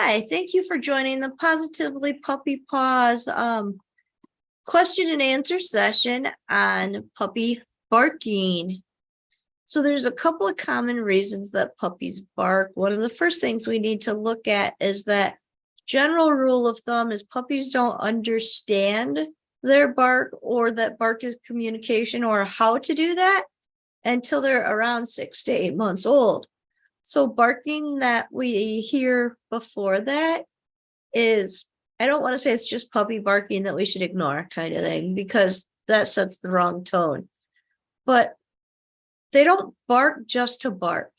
Hi, thank you for joining the Positively Puppy Paws question and answer session on puppy barking. So there's a couple of common reasons that puppies bark. One of the first things we need to look at is that general rule of thumb is puppies don't understand their bark or that bark is communication or how to do that until they're around 6 to 8 months old. So barking that we hear before that is, I don't want to say it's just puppy barking that we should ignore kind of thing, because that sets the wrong tone. But they don't bark just to bark,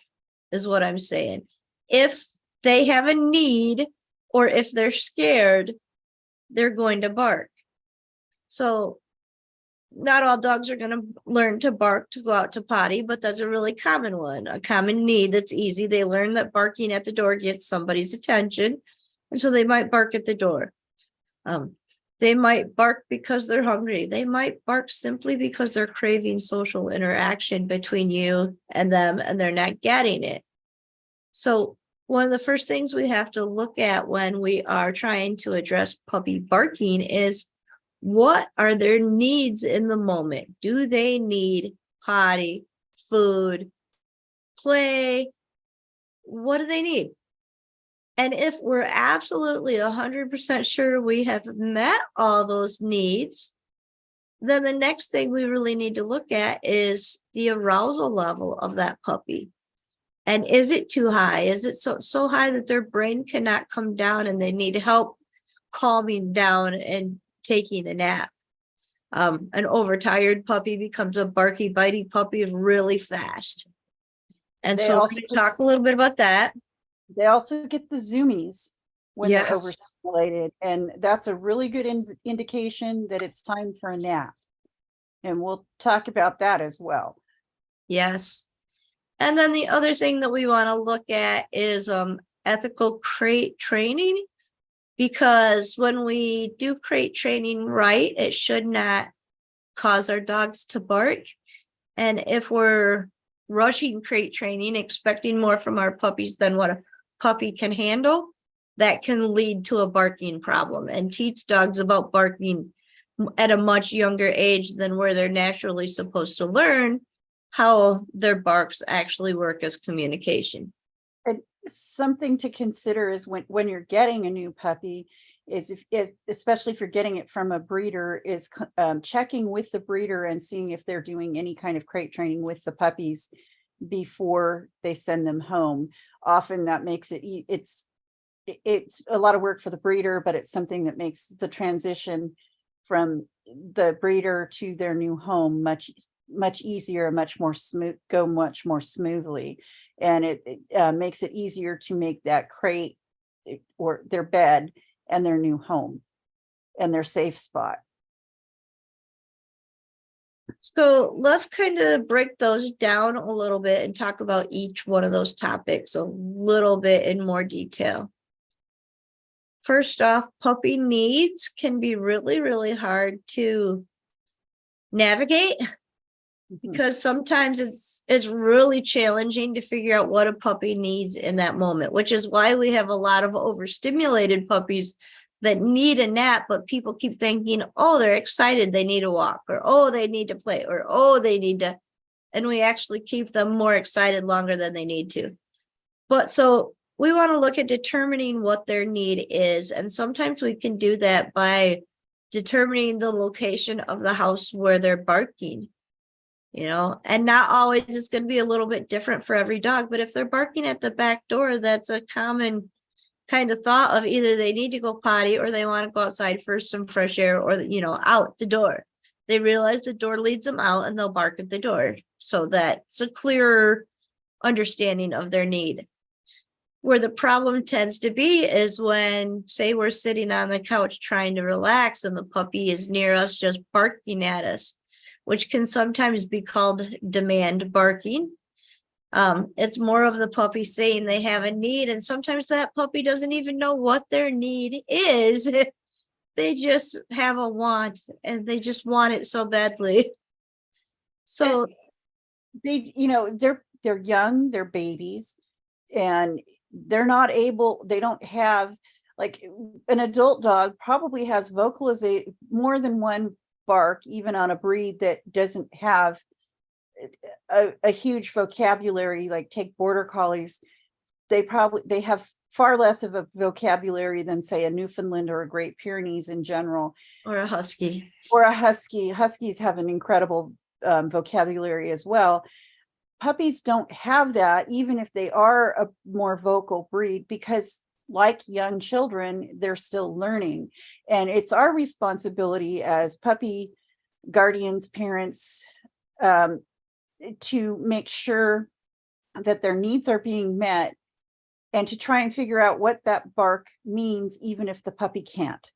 is what I'm saying. If they have a need or if they're scared, they're going to bark. So not all dogs are going to learn to bark to go out to potty, but that's a really common one, a common need that's easy. They learn that barking at the door gets somebody's attention, and so they might bark at the door. They might bark because they're hungry. They might bark simply because they're craving social interaction between you and them, and they're not getting it. So one of the first things we have to look at when we are trying to address puppy barking is, what are their needs in the moment? Do they need potty, food, play? What do they need? And if we're absolutely 100% sure we have met all those needs, then the next thing we really need to look at is the arousal level of that puppy. And is it too high? Is it so high that their brain cannot come down and they need help calming down and taking a nap? An overtired puppy becomes a barky, bitey puppy really fast. And so we're going to talk a little bit about that. They also get the zoomies when they're overstimulated, and that's a really good indication that it's time for a nap. And we'll talk about that as well. Yes. And then the other thing that we want to look at is ethical crate training, because when we do crate training right, it should not cause our dogs to bark. And if we're rushing crate training, expecting more from our puppies than what a puppy can handle, that can lead to a barking problem and teach dogs about barking at a much younger age than where they're naturally supposed to learn how their barks actually work as communication. And something to consider is when you're getting a new puppy is if especially if you're getting it from a breeder, is checking with the breeder and seeing if they're doing any kind of crate training with the puppies before they send them home. Often that makes it's a lot of work for the breeder, but it's something that makes the transition from the breeder to their new home much easier, much more smoothly. And it makes it easier to make that crate or their bed and their new home and their safe spot. So let's kind of break those down a little bit and talk about each one of those topics a little bit in more detail. First off, puppy needs can be really, really hard to navigate, because sometimes it's really challenging to figure out what a puppy needs in that moment, which is why we have a lot of overstimulated puppies that need a nap, but people keep thinking, oh, they're excited, they need a walk, or oh, they need to play, or oh, they need to, and we actually keep them more excited longer than they need to. But so we want to look at determining what their need is, and sometimes we can do that by determining the location of the house where they're barking. And not always, it's going to be a little bit different for every dog, but if they're barking at the back door, that's a common kind of thought of either they need to go potty or they want to go outside for some fresh air, or out the door. They realize the door leads them out and they'll bark at the door. So that's a clearer understanding of their need. Where the problem tends to be is when, say, we're sitting on the couch trying to relax and the puppy is near us just barking at us, which can sometimes be called demand barking. It's more of the puppy saying they have a need, and sometimes that puppy doesn't even know what their need is. They just have a want, and they just want it so badly. So they're young, they're babies, and they're not able, they don't have, like an adult dog probably has vocalization, more than one bark, even on a breed that doesn't have a huge vocabulary. Like take border collies, they have far less of a vocabulary than say a Newfoundland or a Great Pyrenees in general, Or a husky. or a husky. Huskies have an incredible vocabulary as well. Puppies don't have that, even if they are a more vocal breed, because like young children, they're still learning. And it's our responsibility as puppy guardians, parents, to make sure that their needs are being met, and to try and figure out what that bark means, even if the puppy can't.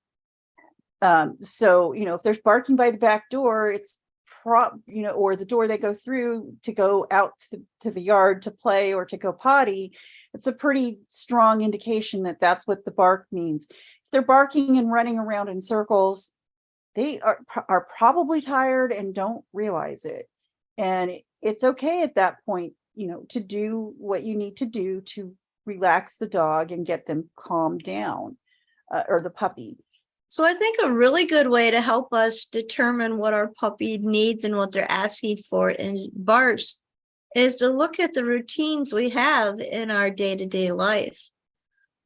So, if there's barking by the back door, it's or the door they go through to go out to the yard to play or to go potty, it's a pretty strong indication that that's what the bark means. If they're barking and running around in circles, they are probably tired and don't realize it. And it's okay at that point, to do what you need to do to relax the dog and get them calmed down, or the puppy. So I think a really good way to help us determine what our puppy needs and what they're asking for in barks is to look at the routines we have in our day-to-day life.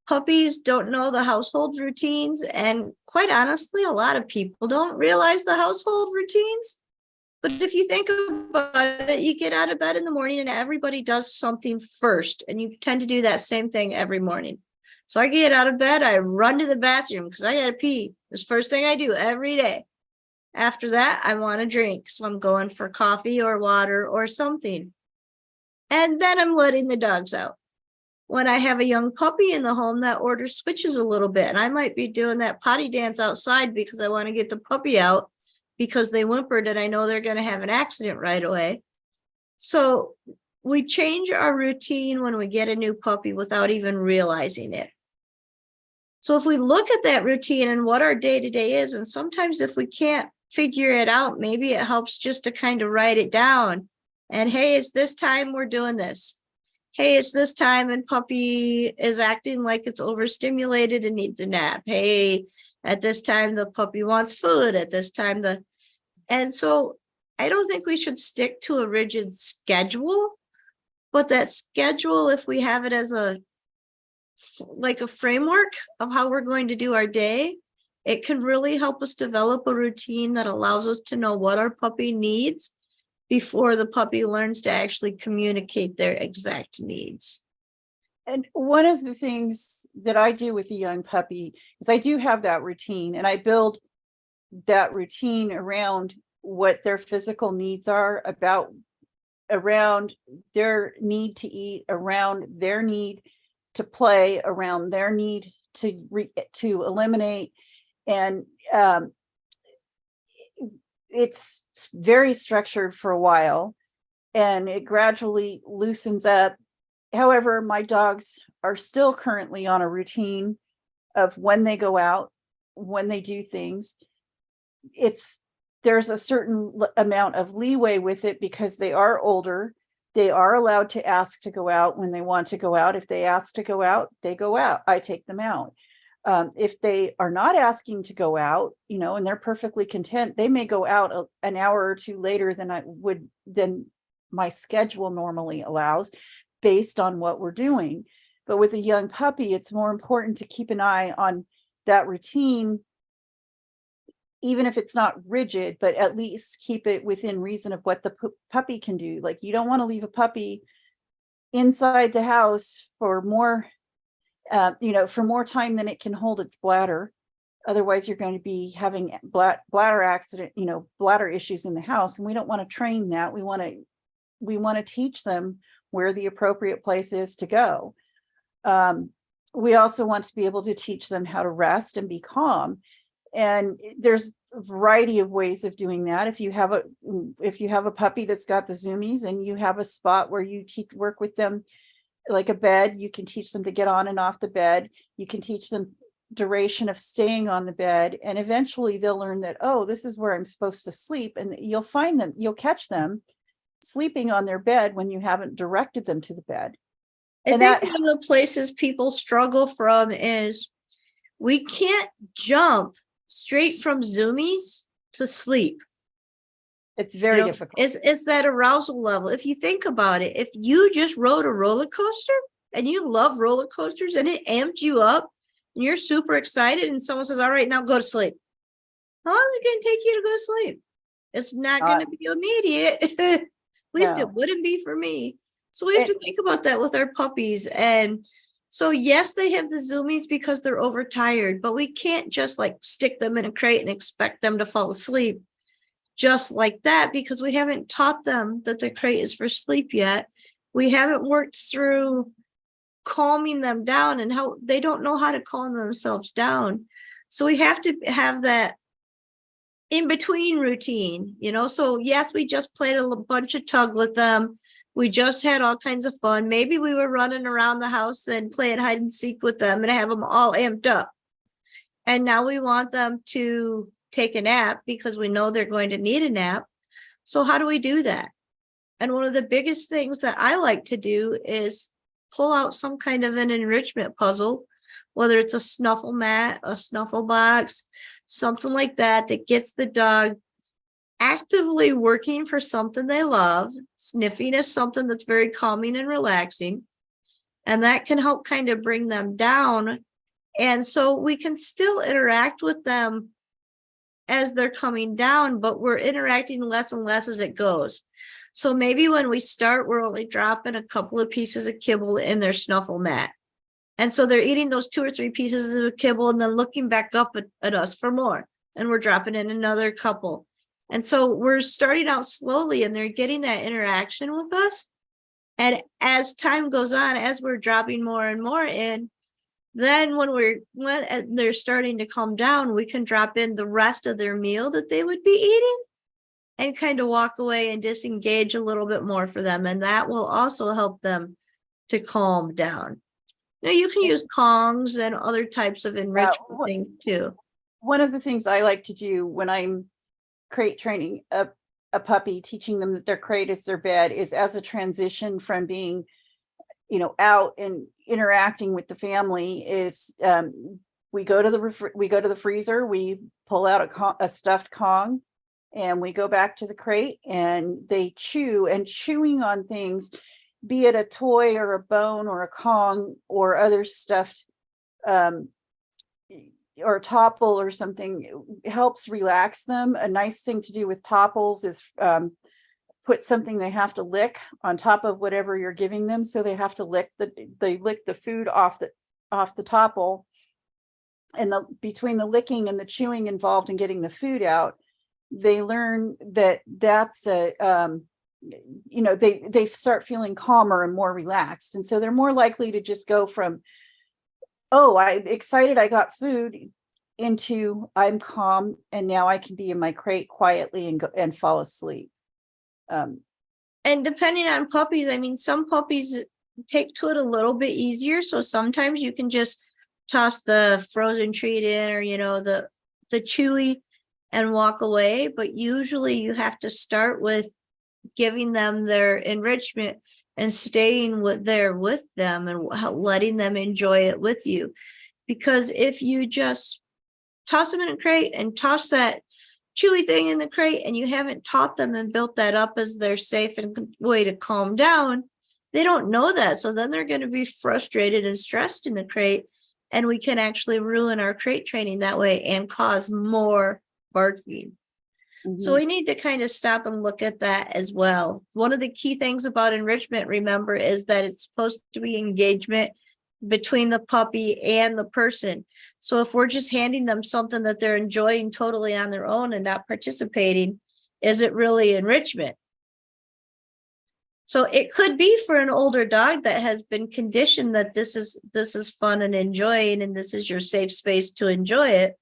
Puppies don't know the household routines, and quite honestly, a lot of people don't realize the household routines. But if you think about it, you get out of bed in the morning and everybody does something first, and you tend to do that same thing every morning. So I get out of bed, I run to the bathroom because I gotta pee. It's the first thing I do every day. After that, I want a drink. So I'm going for coffee or water or something. And then I'm letting the dogs out. When I have a young puppy in the home, that order switches a little bit. And I might be doing that potty dance outside because I want to get the puppy out because they whimpered and I know they're going to have an accident right away. So we change our routine when we get a new puppy without even realizing it. So if we look at that routine and what our day-to-day is, and sometimes if we can't figure it out, maybe it helps just to kind of write it down. And hey, it's this time we're doing this. Hey, it's this time and puppy is acting like it's overstimulated and needs a nap. Hey, at this time the puppy wants food. At this time and so I don't think we should stick to a rigid schedule, but that schedule, if we have it as a framework of how we're going to do our day, it can really help us develop a routine that allows us to know what our puppy needs before the puppy learns to actually communicate their exact needs. And one of the things that I do with a young puppy is I do have that routine, and I build that routine around what their physical needs are, around their need to eat, around their need to play, around their need to eliminate. And it's very structured for a while, and it gradually loosens up. However, my dogs are still currently on a routine of when they go out, when they do things. There's a certain amount of leeway with it because they are older. They are allowed to ask to go out when they want to go out. If they ask to go out, they go out. I take them out. If they are not asking to go out, and they're perfectly content, they may go out an hour or two later than my schedule normally allows, based on what we're doing. But with a young puppy, it's more important to keep an eye on that routine, even if it's not rigid, but at least keep it within reason of what the puppy can do. Like, you don't want to leave a puppy inside the house for more time than it can hold its bladder. Otherwise, you're going to be having bladder issues in the house. And we don't want to train that. We want to teach them where the appropriate place is to go. We also want to be able to teach them how to rest and be calm. And there's a variety of ways of doing that. If you have a puppy that's got the zoomies and you have a spot where you work with them, like a bed, you can teach them to get on and off the bed. You can teach them duration of staying on the bed, and eventually they'll learn that, oh, this is where I'm supposed to sleep. And you'll catch them sleeping on their bed when you haven't directed them to the bed. I And think that, one of the places people struggle from is we can't jump straight from zoomies to sleep. it's very difficult. It's that arousal level. If you think about it, if you just rode a roller coaster and you love roller coasters and it amped you up and you're super excited and someone says, all right, now go to sleep. How long is it going to take you to go to sleep? It's not going to be immediate. At least it wouldn't be for me. So we have to think about that with our puppies. And so, yes, they have the zoomies because they're overtired, but we can't just like stick them in a crate and expect them to fall asleep just like that, because we haven't taught them that the crate is for sleep yet. We haven't worked through calming them down and how they don't know how to calm themselves down. So we have to have that in between routine, so yes, we just played a bunch of tug with them. We just had all kinds of fun. Maybe we were running around the house and playing hide and seek with them and have them all amped up. And now we want them to take a nap because we know they're going to need a nap. So how do we do that? And one of the biggest things that I like to do is pull out some kind of an enrichment puzzle, whether it's a snuffle mat, a snuffle box, something like that, that gets the dog actively working for something they love. Sniffing is something that's very calming and relaxing, and that can help kind of bring them down. And so we can still interact with them as they're coming down, but we're interacting less and less as it goes. So maybe when we start, we're only dropping a couple of pieces of kibble in their snuffle mat. And so they're eating those 2 or 3 pieces of kibble and then looking back up at us for more. And we're dropping in another couple. And so we're starting out slowly and they're getting that interaction with us. And as time goes on, as we're dropping more and more in, then when they're starting to calm down, we can drop in the rest of their meal that they would be eating and kind of walk away and disengage a little bit more for them. And that will also help them to calm down. Now you can use Kongs and other types of enrichment things too. One of the things I like to do when I'm crate training a puppy, teaching them that their crate is their bed, is as a transition from being out and interacting with the family, is we go to the freezer, we pull out a stuffed Kong, and we go back to the crate, and they chew, and chewing on things, be it a toy or a bone or a Kong or other stuffed or a topple or something, helps relax them. A nice thing to do with topples is put something they have to lick on top of whatever you're giving them, so they have to lick the food off the topple, and between the licking and the chewing involved in getting the food out, they learn that's they start feeling calmer and more relaxed, and so they're more likely to just go from, oh, I'm excited I got food, into I'm calm and now I can be in my crate quietly and fall asleep. And depending on puppies, I mean, some puppies take to it a little bit easier. So sometimes you can just toss the frozen treat in, or, the chewy, and walk away. But usually you have to start with giving them their enrichment and staying with them and letting them enjoy it with you. Because if you just toss them in a crate and toss that chewy thing in the crate, and you haven't taught them and built that up as their safe and way to calm down, they don't know that. So then they're going to be frustrated and stressed in the crate, and we can actually ruin our crate training that way and cause more barking. So we need to kind of stop and look at that as well. One of the key things about enrichment, remember, is that it's supposed to be engagement between the puppy and the person. So if we're just handing them something that they're enjoying totally on their own and not participating, is it really enrichment? So it could be for an older dog that has been conditioned that this is fun and enjoying, and this is your safe space to enjoy it.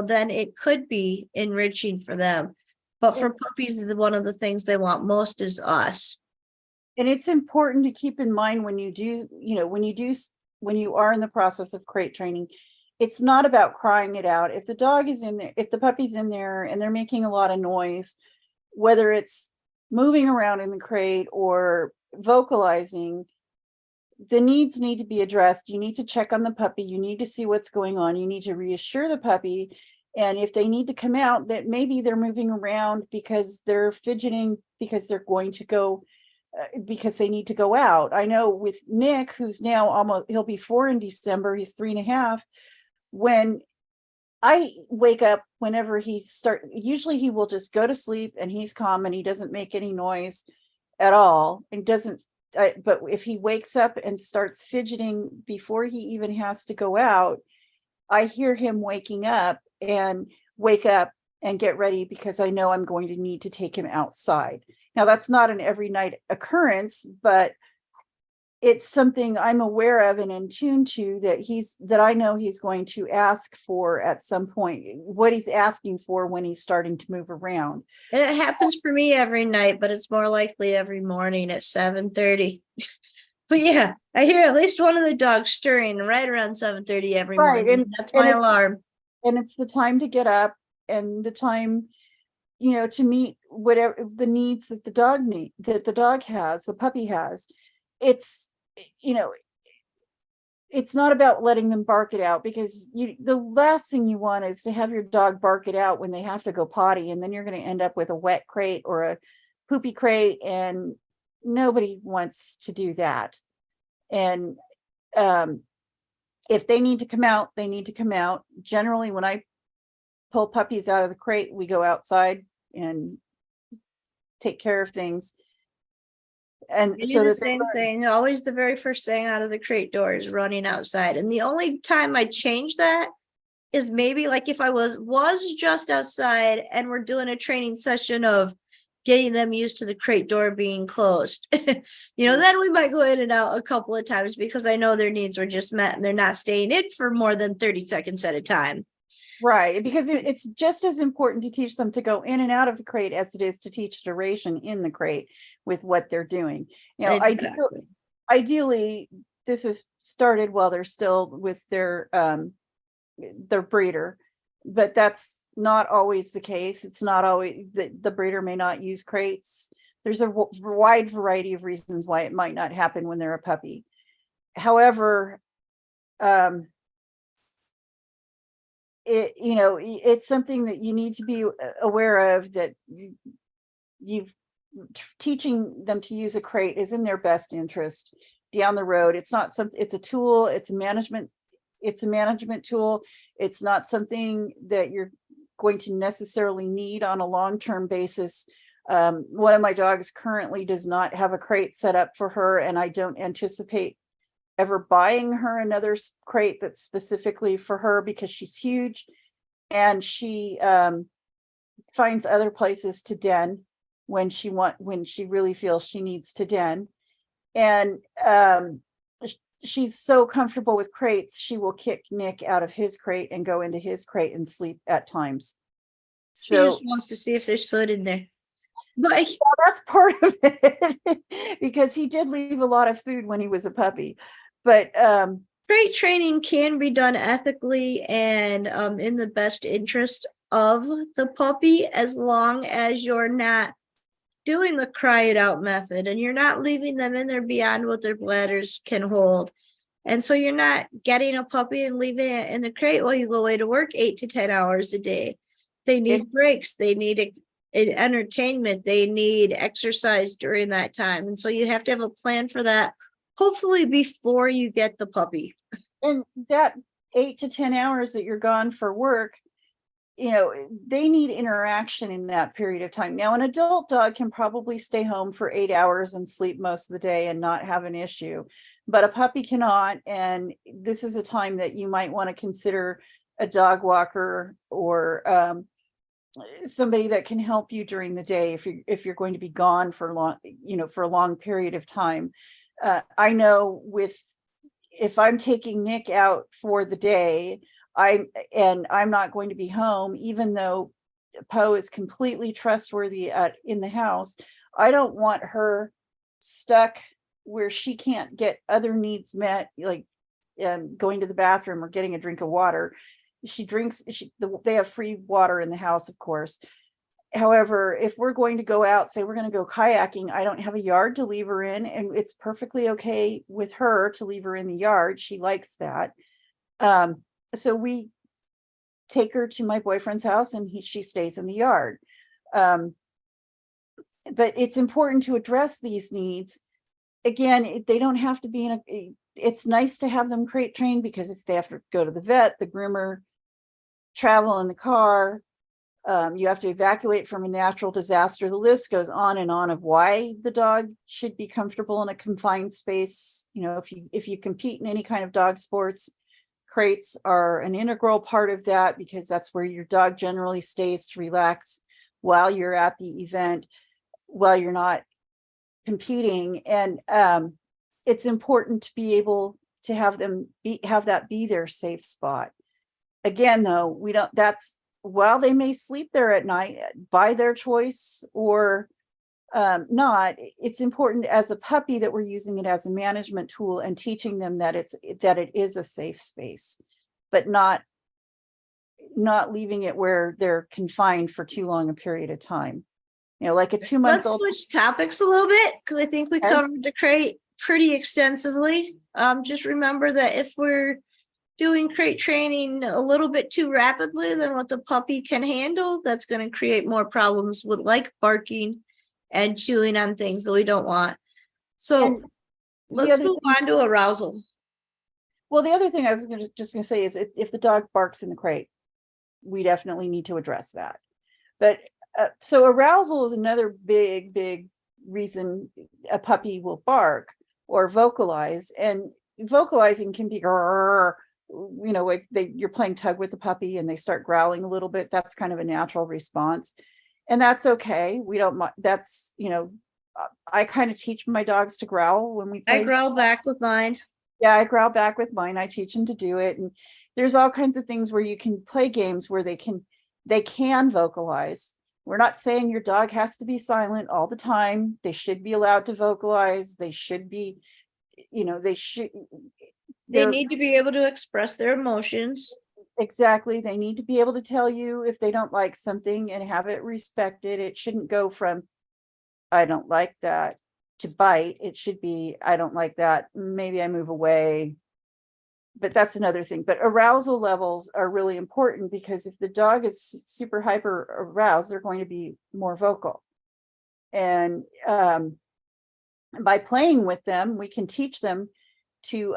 Then it could be enriching for them. But for puppies, one of the things they want most is us. And it's important to keep in mind when you are in the process of crate training, it's not about crying it out. If the dog is in there, if the puppy's in there and they're making a lot of noise, whether it's moving around in the crate or vocalizing, the needs need to be addressed. You need to check on the puppy. You need to see what's going on. You need to reassure the puppy. And if they need to come out, that maybe they're moving around because they're fidgeting, because they're going to go, because they need to go out. I know with Nick, who's now almost, he'll be 4 in December, he's 3.5. When I wake up, whenever usually he will just go to sleep and he's calm and he doesn't make any noise at all, and doesn't, but if he wakes up and starts fidgeting before he even has to go out, I hear him waking up and wake up and get ready, because I know I'm going to need to take him outside. Now, that's not an every night occurrence, but it's something I'm aware of and in tune to, that I know he's going to ask for at some point, what he's asking for when he's starting to move around. And it happens for me every night, but it's more likely every morning at 7:30. But yeah, I hear at least one of the dogs stirring right around 7:30 every morning. And that's my alarm. And it's the time to get up, and the time, to meet whatever the needs that the dog has, the puppy has. It's, it's not about letting them bark it out, because the last thing you want is to have your dog bark it out when they have to go potty, and then you're going to end up with a wet crate or a poopy crate, and nobody wants to do that. And if they need to come out, they need to come out. Generally, when I pull puppies out of the crate, we go outside and take care of things. And so the same thing, always the very first thing out of the crate door is running outside. And the only time I change that is maybe like if I was just outside and we're doing a training session of getting them used to the crate door being closed. Then we might go in and out a couple of times, because I know their needs were just met and they're not staying in for more than 30 seconds at a time. Right, because it's just as important to teach them to go in and out of the crate as it is to teach duration in the crate with what they're doing. Exactly. Ideally, this is started while they're still with their breeder, but that's not always the case. It's not always the breeder may not use crates. There's a wide variety of reasons why it might not happen when they're a puppy. However, it's something that you need to be aware of, that teaching them to use a crate is in their best interest down the road. It's not something, it's a tool, it's a management tool. It's not something that you're going to necessarily need on a long-term basis. One of my dogs currently does not have a crate set up for her, and I don't anticipate ever buying her another crate that's specifically for her, because she's huge and she finds other places to den when she really feels she needs to den. And she's so comfortable with crates, she will kick Nick out of his crate and go into his crate and sleep at times. She just wants to see if there's food in there. But that's part of it, because he did leave a lot of food when he was a puppy. But crate training can be done ethically and in the best interest of the puppy, as long as you're not doing the cry it out method and you're not leaving them in there beyond what their bladders can hold. And so you're not getting a puppy and leaving it in the crate while you go away to work 8 to 10 hours a day. They need breaks. They need entertainment. They need exercise during that time. And so you have to have a plan for that, hopefully before you get the puppy. And that 8 to 10 hours that you're gone for work, they need interaction in that period of time. Now, an adult dog can probably stay home for 8 hours and sleep most of the day and not have an issue, but a puppy cannot. And this is a time that you might want to consider a dog walker, or somebody that can help you during the day if you're going to be gone for a long period of time. I know if I'm taking Nick out for the day, I'm not going to be home, even though Poe is completely trustworthy in the house. I don't want her stuck where she can't get other needs met, like going to the bathroom or getting a drink of water. They have free water in the house, of course. However, if we're going to go out, say we're going to go kayaking, I don't have a yard to leave her in, and it's perfectly okay with her to leave her in the yard. She likes that. So we take her to my boyfriend's house, and she stays in the yard. But it's important to address these needs. Again, they don't have to be in a, it's nice to have them crate trained, because if they have to go to the vet, the groomer, travel in the car, you have to evacuate from a natural disaster. The list goes on and on of why the dog should be comfortable in a confined space. You know, if you compete in any kind of dog sports, crates are an integral part of that, because that's where your dog generally stays to relax while you're at the event, while you're not competing. And it's important to be able to have them have that be their safe spot. Again, though, we don't, that's, while they may sleep there at night by their choice or not, it's important as a puppy that we're using it as a management tool and teaching them that it is a safe space, but not leaving it where they're confined for too long a period of time. You know, like a 2-month Let's old. switch topics a little bit, because I think we Okay. covered the crate pretty extensively. Just remember that if we're doing crate training a little bit too rapidly than what the puppy can handle, that's going to create more problems with like barking and chewing on things that we don't want. So And let's move on to arousal. Well, the other thing I was just going to say is if the dog barks in the crate, we definitely need to address that. But so arousal is another big reason a puppy will bark or vocalize. And vocalizing can be, you know, like you're playing tug with the puppy and they start growling a little bit. That's kind of a natural response. And that's okay. We don't, that's, you know, I kind of teach my dogs to growl when we play. I growl back with mine. Yeah, I growl back with mine. I teach them to do it. And there's all kinds of things where you can play games where they can vocalize. We're not saying your dog has to be silent all the time. They should be allowed to vocalize. They should be, you know, they need to be able to express their emotions. Exactly. They need to be able to tell you if they don't like something and have it respected. It shouldn't go from, I don't like that, to bite. It should be, I don't like that. Maybe I move away. But that's another thing. But arousal levels are really important, because if the dog is super hyper aroused, they're going to be more vocal. And by playing with them, we can teach them to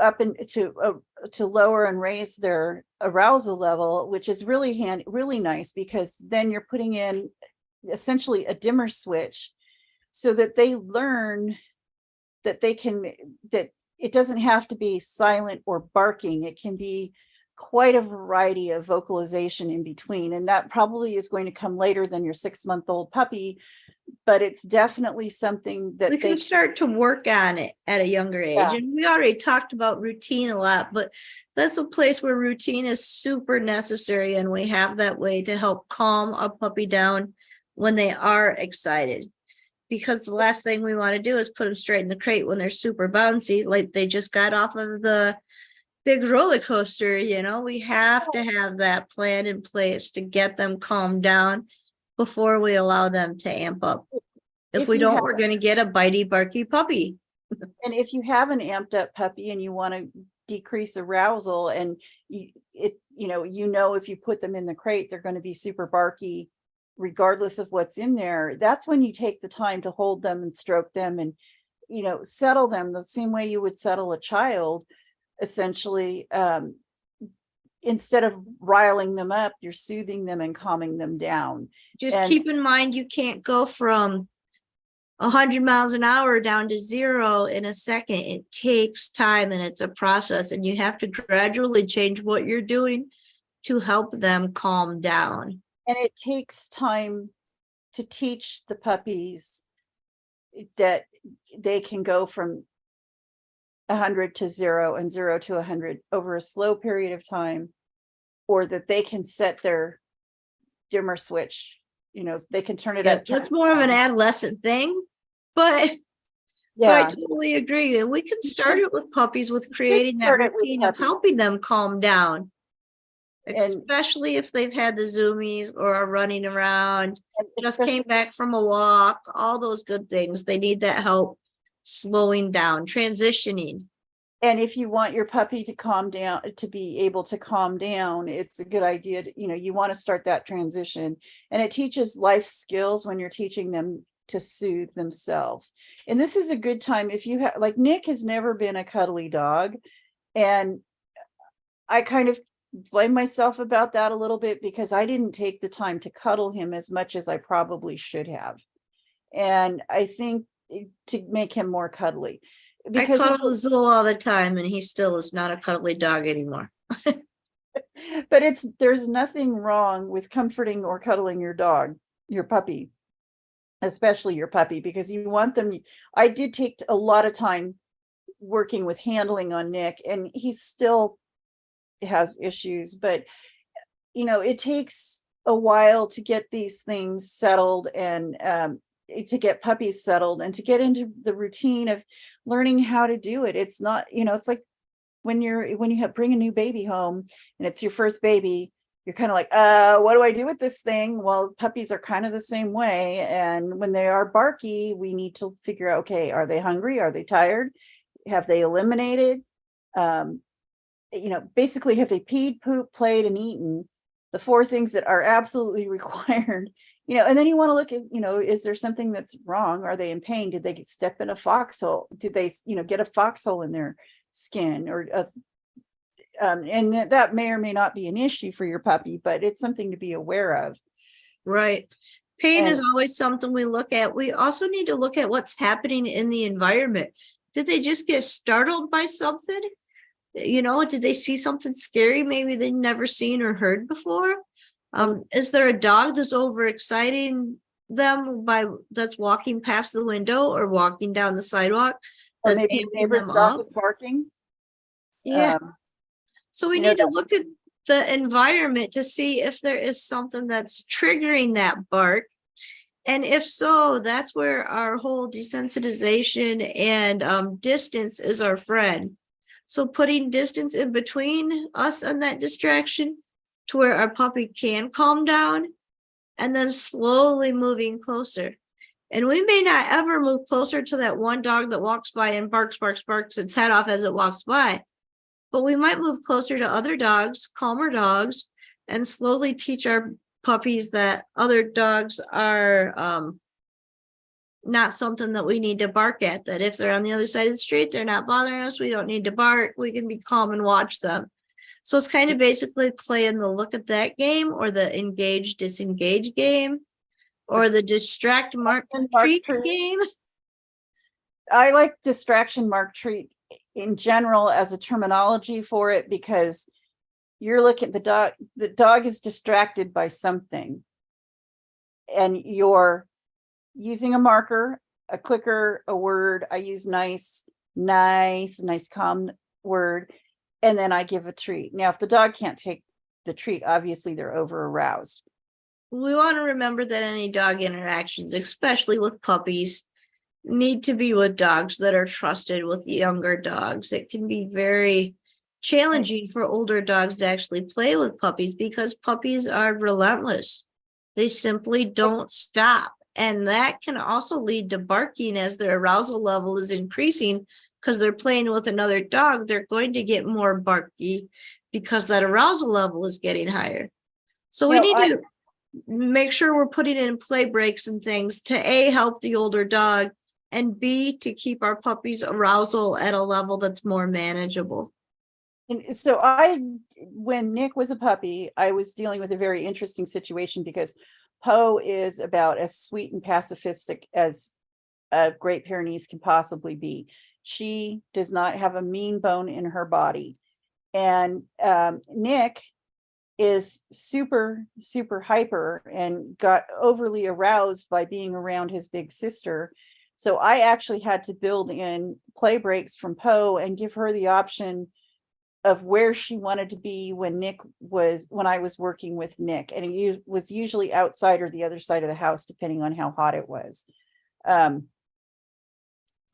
lower and raise their arousal level, which is really nice, because then you're putting in essentially a dimmer switch, so that they learn that that it doesn't have to be silent or barking. It can be quite a variety of vocalization in between. And that probably is going to come later than your 6-month-old puppy, but it's definitely something that we can start to work on it at a younger age. Yeah. And we already talked about routine a lot, but that's a place where routine is super necessary. And we have that way to help calm a puppy down when they are excited. Because the last thing we want to do is put them straight in the crate when they're super bouncy, like they just got off of the big roller coaster. You know, we have to have that plan in place to get them calmed down before we allow them to amp up. If we don't, we're going to get a bitey, barky puppy. And if you have an amped up puppy and you want to decrease arousal, and if you put them in the crate, they're going to be super barky regardless of what's in there. That's when you take the time to hold them and stroke them and, you know, settle them the same way you would settle a child, essentially. Instead of riling them up, you're soothing them and calming them down. Just keep in mind, you can't go from 100 miles an hour down to 0 in a second. It takes time, and it's a process, and you have to gradually change what you're doing to help them calm down. And it takes time to teach the puppies that they can go from 100 to 0 and 0 to 100 over a slow period of time, or that they can set their dimmer switch. You know, they can turn it up. That's more of an adolescent thing, but I totally agree. And we can start it with puppies, with creating that routine of helping them calm down. Especially if they've had the zoomies or are running around, just especially, came back from a walk, all those good things. They need that help slowing down, transitioning. and if you want your puppy to calm down, to be able to calm down, it's a good idea to, you want to start that transition. And it teaches life skills when you're teaching them to soothe themselves. And this is a good time if you have, like, Nick has never been a cuddly dog. And I kind of blame myself about that a little bit because I didn't take the time to cuddle him as much as I probably should have. And I think to make him more cuddly. I Because cuddle Zool all the time, and he still is not a cuddly dog anymore. but there's nothing wrong with comforting or cuddling your dog, your puppy, especially your puppy, because you want them. I did take a lot of time working with handling on Nick, and he still has issues, but it takes a while to get these things settled, and to get puppies settled and to get into the routine of learning how to do it. It's not, it's like when you bring a new baby home and it's your first baby, you're kind of like, what do I do with this thing? Well, puppies are kind of the same way. And when they are barky, we need to figure out, okay, are they hungry? Are they tired? Have they eliminated? Basically, have they peed, pooped, played, and eaten? The 4 things that are absolutely required. And then you want to look at, is there something that's wrong? Are they in pain? Did they step in a foxhole? Did they, get a foxhole in their skin? Or and that may or may not be an issue for your puppy, but it's something to be aware of. Right. Pain is And always something we look at. We also need to look at what's happening in the environment. Did they just get startled by something? Did they see something scary maybe they've never seen or heard before? Is there a dog that's overexciting them that's walking past the window or walking down the sidewalk or that's maybe the amping neighbor's them dog up? is barking. Yeah. So we you know need to look at the environment to see if there is something that's triggering that bark. And if so, that's where our whole desensitization and distance is our friend. So putting distance in between us and that distraction to where our puppy can calm down, and then slowly moving closer. And we may not ever move closer to that one dog that walks by and barks its head off as it walks by. But we might move closer to other dogs, calmer dogs, and slowly teach our puppies that other dogs are not something that we need to bark at, that if they're on the other side of the street, they're not bothering us. We don't need to bark. We can be calm and watch them. So it's kind of basically playing the look at that game, or the engage, disengage game, or the distract, mark, treat game. I like distraction, mark, treat in general as a terminology for it, because you're looking at the dog is distracted by something, and you're using a marker, a clicker, a word. I use nice, calm word, and then I give a treat. Now, if the dog can't take the treat, obviously they're over aroused. We want to remember that any dog interactions, especially with puppies, need to be with dogs that are trusted with younger dogs. It can be very challenging for older dogs to actually play with puppies because puppies are relentless. They simply don't stop. And that can also lead to barking as their arousal level is increasing because they're playing with another dog. They're going to get more barky because that arousal level is getting higher. So we need to make sure we're putting in play breaks and things to A, help the older dog, and B, to keep our puppy's arousal at a level that's more manageable. And so when Nick was a puppy, I was dealing with a very interesting situation because Poe is about as sweet and pacifistic as a Great Pyrenees can possibly be. She does not have a mean bone in her body. And Nick is super, super hyper and got overly aroused by being around his big sister. So I actually had to build in play breaks from Poe and give her the option of where she wanted to be when I was working with Nick. And it was usually outside or the other side of the house, depending on how hot it was.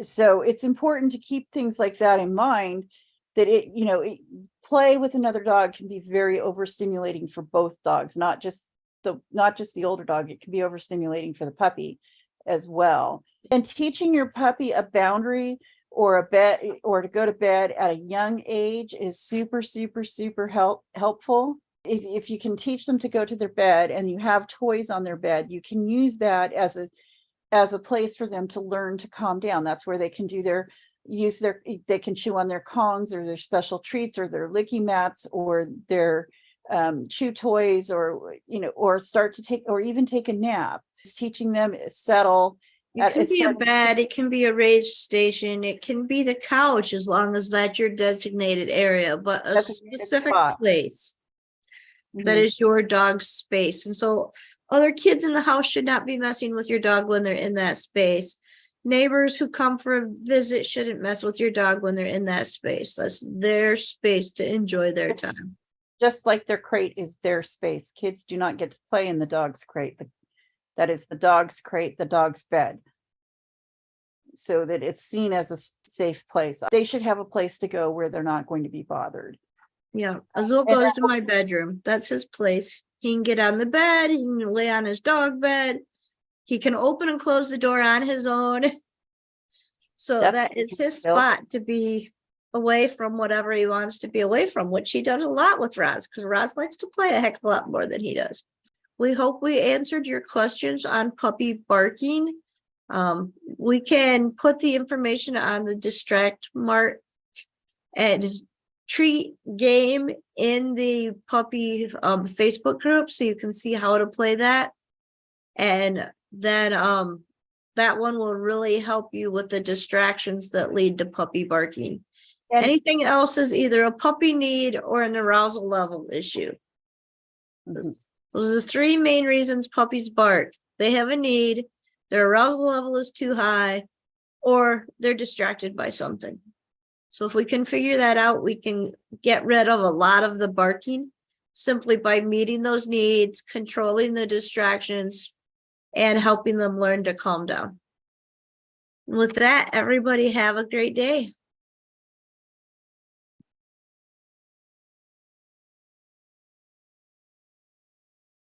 So it's important to keep things like that in mind, that play with another dog can be very overstimulating for both dogs, not just the older dog. It can be overstimulating for the puppy as well. And teaching your puppy a boundary or a bed or to go to bed at a young age is super, super, super helpful. If you can teach them to go to their bed and you have toys on their bed, you can use that as a place for them to learn to calm down. That's where they can they can chew on their Kongs or their special treats or their licky mats or their chew toys, or start to take or even take a nap. Just teaching them settle. It can be a bed, it can be a raised station, it can be the couch, as long as that's your designated area, but a specific place that is your dog's space. And so other kids in the house should not be messing with your dog when they're in that space. Neighbors who come for a visit shouldn't mess with your dog when they're in that space. That's their space to enjoy their time. Just like their crate is their space. Kids do not get to play in the dog's crate. That is the dog's crate, the dog's bed, so that it's seen as a safe place. They should have a place to go where they're not going to be bothered. Yeah, Azul goes to my bedroom. That's his place. He can get on the bed. He can lay on his dog bed. He can open and close the door on his own. So that is his spot to be away from whatever he wants to be away from, which he does a lot with Roz, because Roz likes to play a heck of a lot more than he does. We hope we answered your questions on puppy barking. We can put the information on the Distract Mart and treat game in the puppy Facebook group, so you can see how to play that. And then that one will really help you with the distractions that lead to puppy barking. And anything else is either a puppy need or an arousal level issue. Those are the three main reasons puppies bark. They have a need, their arousal level is too high, or they're distracted by something. So if we can figure that out, we can get rid of a lot of the barking simply by meeting those needs, controlling the distractions, and helping them learn to calm down. With that, everybody have a great day.